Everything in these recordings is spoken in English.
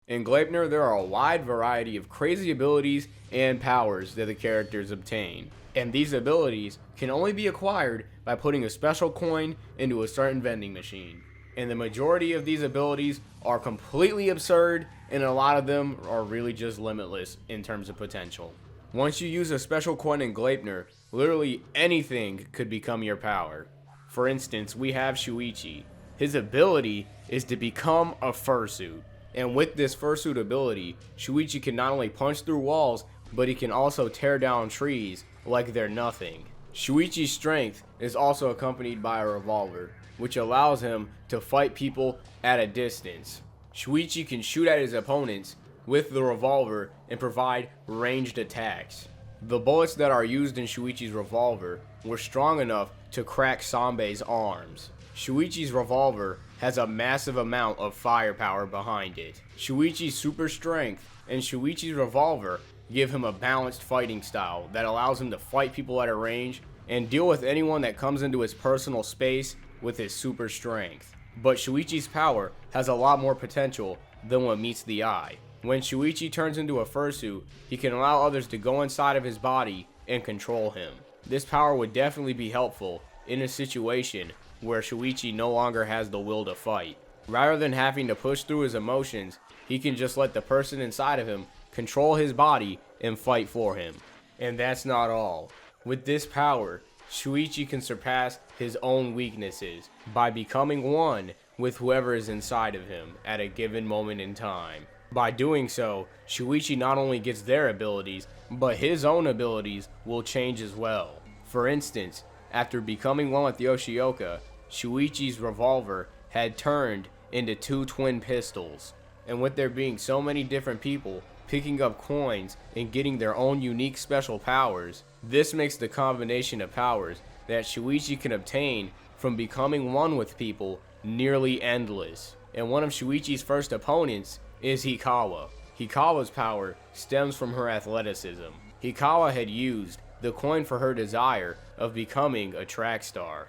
In Gleipnir, there are a wide variety of crazy abilities and powers that the characters obtain, and these abilities can only be acquired by putting a special coin into a certain vending machine. And the majority of these abilities are completely absurd, and a lot of them are really just limitless in terms of potential. Once you use a special coin in Gleipnir, literally anything could become your power. For instance, we have Shuichi. His ability is to become a fursuit. And with this fursuit ability, Shuichi can not only punch through walls, but he can also tear down trees like they're nothing. Shuichi's strength is also accompanied by a revolver, which allows him to fight people at a distance. Shuichi can shoot at his opponents with the revolver and provide ranged attacks. The bullets that are used in Shuichi's revolver were strong enough to crack Sanbe's arms. Shuichi's revolver has a massive amount of firepower behind it. Shuichi's super strength and Shuichi's revolver give him a balanced fighting style that allows him to fight people at a range and deal with anyone that comes into his personal space with his super strength. But Shuichi's power has a lot more potential than what meets the eye. When Shuichi turns into a fursuit, he can allow others to go inside of his body and control him. This power would definitely be helpful in a situation where Shuichi no longer has the will to fight. Rather than having to push through his emotions, he can just let the person inside of him control his body and fight for him. And that's not all. With this power, Shuichi can surpass his own weaknesses by becoming one with whoever is inside of him at a given moment in time. By doing so, Shuichi not only gets their abilities, but his own abilities will change as well. For instance, after becoming one with Yoshioka, Shuichi's revolver had turned into 2 twin pistols. And with there being so many different people picking up coins and getting their own unique special powers, this makes the combination of powers that Shuichi can obtain from becoming one with people nearly endless. And one of Shuichi's first opponents is Hikawa. Hikawa's power stems from her athleticism. Hikawa had used the coin for her desire of becoming a track star.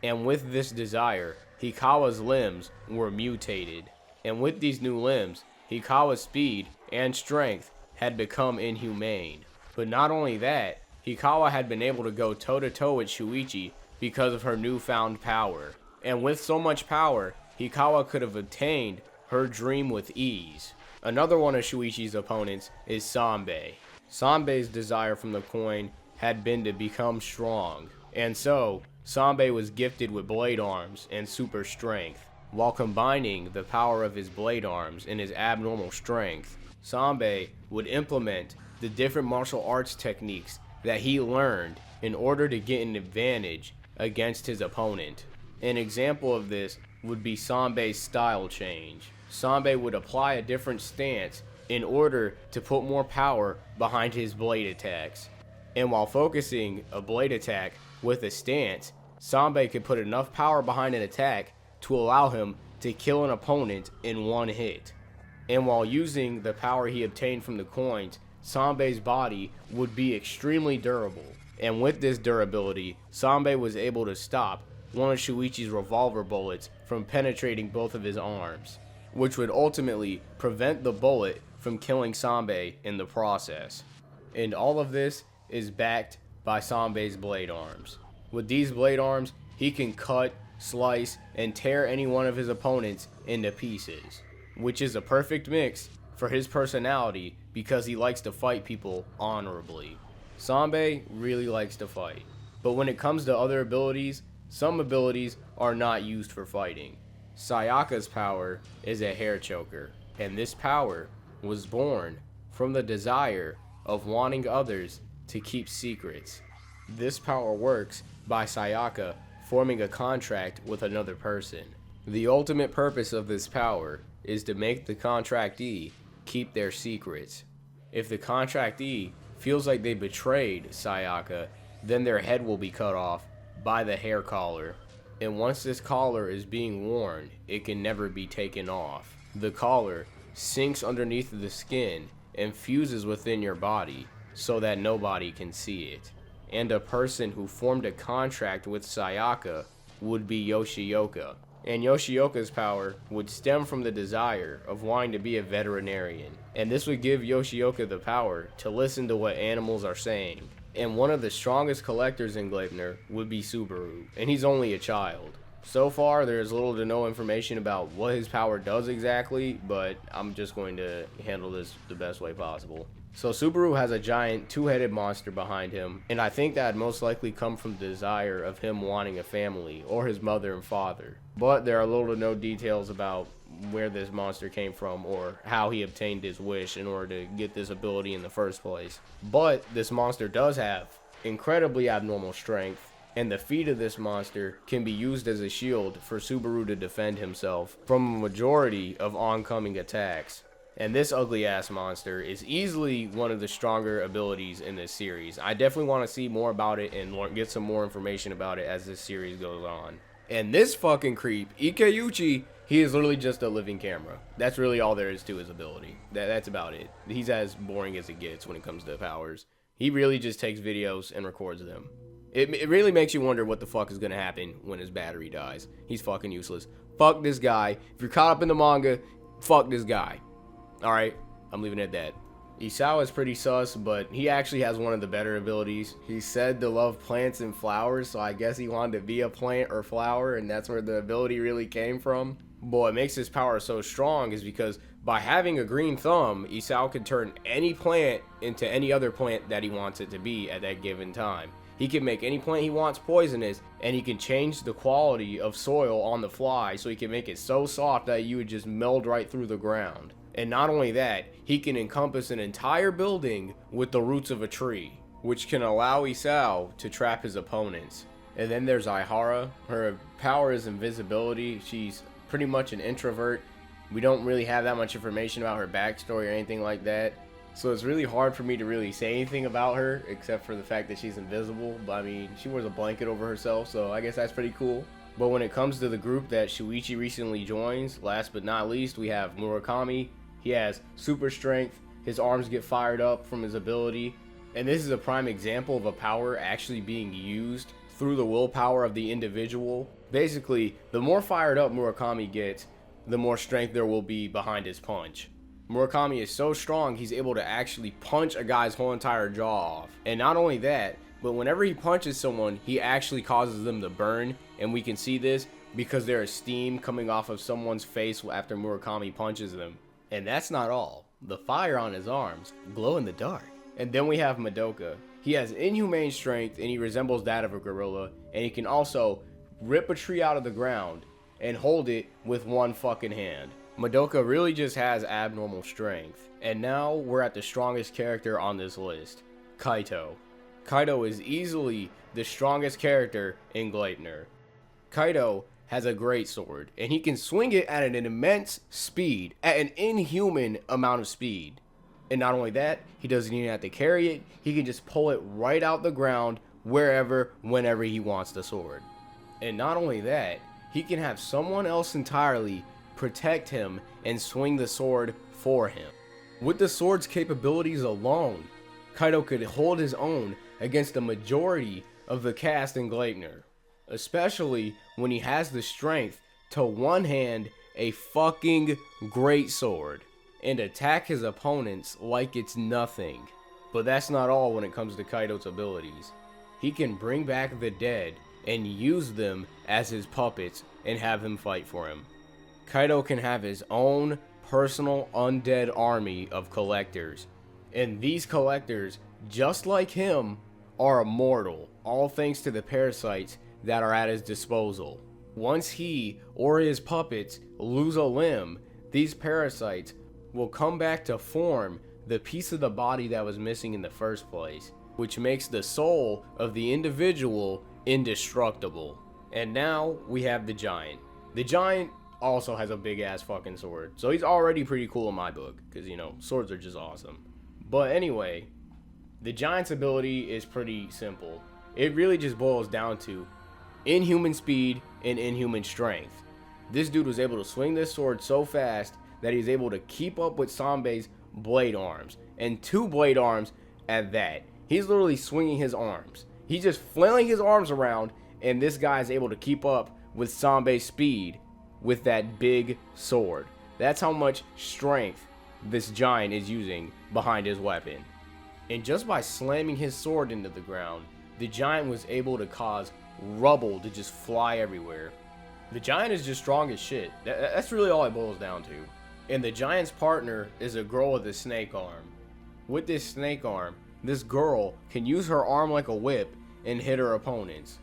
And with this desire, Hikawa's limbs were mutated. And with these new limbs, Hikawa's speed and strength had become inhumane. But not only that, Hikawa had been able to go toe-to-toe with Shuichi because of her newfound power. And with so much power, Hikawa could have obtained her dream with ease. Another one of Shuichi's opponents is Sanbe. Sanbe's desire from the coin had been to become strong, and so Sanbe was gifted with blade arms and super strength. While combining the power of his blade arms and his abnormal strength, Sanbe would implement the different martial arts techniques that he learned in order to get an advantage against his opponent. An example of this would be Sanbe's style change. Sanbe would apply a different stance in order to put more power behind his blade attacks. And while focusing a blade attack with a stance, Sanbe could put enough power behind an attack to allow him to kill an opponent in one hit. And while using the power he obtained from the coins, Sanbe's body would be extremely durable. And with this durability, Sanbe was able to stop one of Shuichi's revolver bullets from penetrating both of his arms, which would ultimately prevent the bullet from killing Sanbe in the process. And all of this is backed by Sanbe's blade arms. With these blade arms, he can cut, slice, and tear any one of his opponents into pieces, which is a perfect mix for his personality because he likes to fight people honorably. Sanbe really likes to fight, but when it comes to other abilities, some abilities are not used for fighting. Sayaka's power is a hair choker, and this power was born from the desire of wanting others to keep secrets. This power works by Sayaka forming a contract with another person. The ultimate purpose of this power is to make the contractee keep their secrets. If the contractee feels like they betrayed Sayaka, then their head will be cut off by the hair collar. And once this collar is being worn, it can never be taken off. The collar sinks underneath the skin and fuses within your body so that nobody can see it. And a person who formed a contract with Sayaka would be yoshioka. And Yoshioka's power would stem from the desire of wanting to be a veterinarian. And this would give Yoshioka the power to listen to what animals are saying. And one of the strongest collectors in Gleipnir would be Subaru, and he's only a child. So far, there's little to no information about what his power does exactly, but I'm just going to handle this the best way possible. So Subaru has a giant two-headed monster behind him, and I think that most likely come from the desire of him wanting a family, or his mother and father. But there are little to no details about where this monster came from, or how he obtained his wish in order to get this ability in the first place. But this monster does have incredibly abnormal strength, and the feet of this monster can be used as a shield for Subaru to defend himself from a majority of oncoming attacks. And this ugly ass monster is easily one of the stronger abilities in this series. I definitely want to see more about it and get some more information about it as this series goes on. And this fucking creep, Ikeuchi, he is literally just a living camera. That's really all there is to his ability. That's about it. He's as boring as it gets when it comes to powers. He really just takes videos and records them. It really makes you wonder what the fuck is going to happen when his battery dies. He's fucking useless. Fuck this guy. If you're caught up in the manga, fuck this guy. Alright, I'm leaving it at that. Isao is pretty sus, but he actually has one of the better abilities. He's said to love plants and flowers, so I guess he wanted to be a plant or flower, and that's where the ability really came from. But what makes his power so strong is because by having a green thumb, Isao can turn any plant into any other plant that he wants it to be at that given time. He can make any plant he wants poisonous, and he can change the quality of soil on the fly so he can make it so soft that you would just meld right through the ground. And not only that, he can encompass an entire building with the roots of a tree, which can allow Isao to trap his opponents. And then there's Aihara. Her power is invisibility. She's pretty much an introvert. We don't really have that much information about her backstory or anything like that. So it's really hard for me to really say anything about her, except for the fact that she's invisible. But I mean, she wears a blanket over herself, so I guess that's pretty cool. But when it comes to the group that Shuichi recently joins, last but not least, we have Murakami. He has super strength, his arms get fired up from his ability, and this is a prime example of a power actually being used through the willpower of the individual. Basically, the more fired up Murakami gets, the more strength there will be behind his punch. Murakami is so strong, he's able to actually punch a guy's whole entire jaw off. And not only that, but whenever he punches someone, he actually causes them to burn. And we can see this because there is steam coming off of someone's face after Murakami punches them. And that's not all. The fire on his arms glow in the dark. And then we have Madoka. He has inhumane strength and he resembles that of a gorilla. And he can also rip a tree out of the ground and hold it with one fucking hand. Madoka really just has abnormal strength. And now we're at the strongest character on this list, Kaito. Kaito is easily the strongest character in Gleipnir. Kaito has a great sword, and he can swing it at an immense speed, at an inhuman amount of speed. And not only that, he doesn't even have to carry it, he can just pull it right out the ground, wherever, whenever he wants the sword. And not only that, he can have someone else entirely protect him and swing the sword for him. With the sword's capabilities alone, Kaito could hold his own against the majority of the cast in Gleipnir, especially when he has the strength to one-hand a fucking great sword and attack his opponents like it's nothing. But that's not all when it comes to Kaito's abilities. He can bring back the dead and use them as his puppets and have them fight for him. Kaito can have his own personal undead army of collectors. And these collectors, just like him, are immortal, all thanks to the parasites that are at his disposal. Once he or his puppets lose a limb, these parasites will come back to form the piece of the body that was missing in the first place, which makes the soul of the individual indestructible. And now we have the giant. The giant also has a big ass fucking sword, so he's already pretty cool in my book, because you know, swords are just awesome. But anyway, the giant's ability is pretty simple. It really just boils down to inhuman speed and inhuman strength. This dude was able to swing this sword so fast that he's able to keep up with Sanbe's blade arms, and 2 blade arms at that. He's literally swinging his arms. He's just flailing his arms around, and this guy is able to keep up with Sanbe's speed with that big sword. That's how much strength this giant is using behind his weapon. And just by slamming his sword into the ground, the giant was able to cause rubble to just fly everywhere. The giant is just strong as shit. That's really all it boils down to. And the giant's partner is a girl with a snake arm. With this snake arm, this girl can use her arm like a whip and hit her opponents.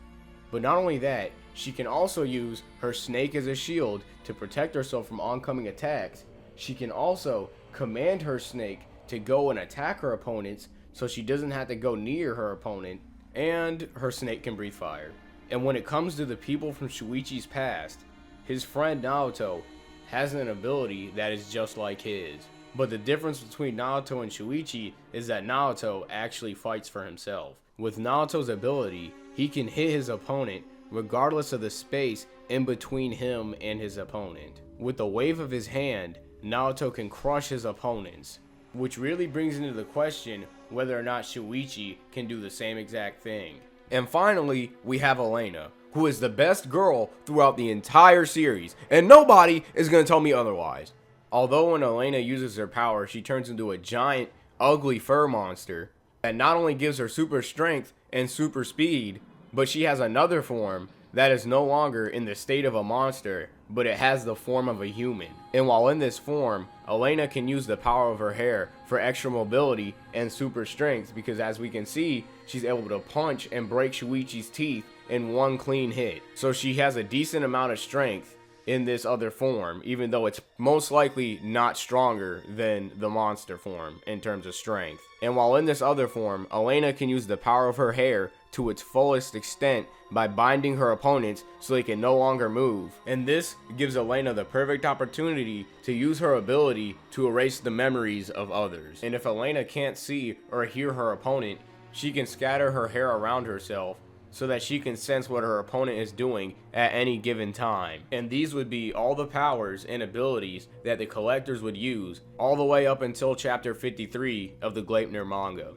But not only that, she can also use her snake as a shield to protect herself from oncoming attacks. She can also command her snake to go and attack her opponents so she doesn't have to go near her opponent, and her snake can breathe fire. And when it comes to the people from Shuichi's past, his friend Naoto has an ability that is just like his. But the difference between Naoto and Shuichi is that Naoto actually fights for himself. With Naoto's ability, he can hit his opponent regardless of the space in between him and his opponent. With the wave of his hand, Naoto can crush his opponents, which really brings into the question whether or not Shuichi can do the same exact thing. And finally, we have Elena, who is the best girl throughout the entire series, and nobody is going to tell me otherwise. Although when Elena uses her power, she turns into a giant, ugly fur monster that not only gives her super strength and super speed, but she has another form that is no longer in the state of a monster, but it has the form of a human. And while in this form, Elena can use the power of her hair for extra mobility and super strength, because as we can see, she's able to punch and break Shuichi's teeth in one clean hit. So she has a decent amount of strength in this other form, even though it's most likely not stronger than the monster form in terms of strength. And while in this other form, Elena can use the power of her hair to its fullest extent by binding her opponents so they can no longer move. And this gives Elena the perfect opportunity to use her ability to erase the memories of others. And if Elena can't see or hear her opponent, she can scatter her hair around herself so that she can sense what her opponent is doing at any given time. And these would be all the powers and abilities that the collectors would use all the way up until chapter 53 of the Gleipnir manga.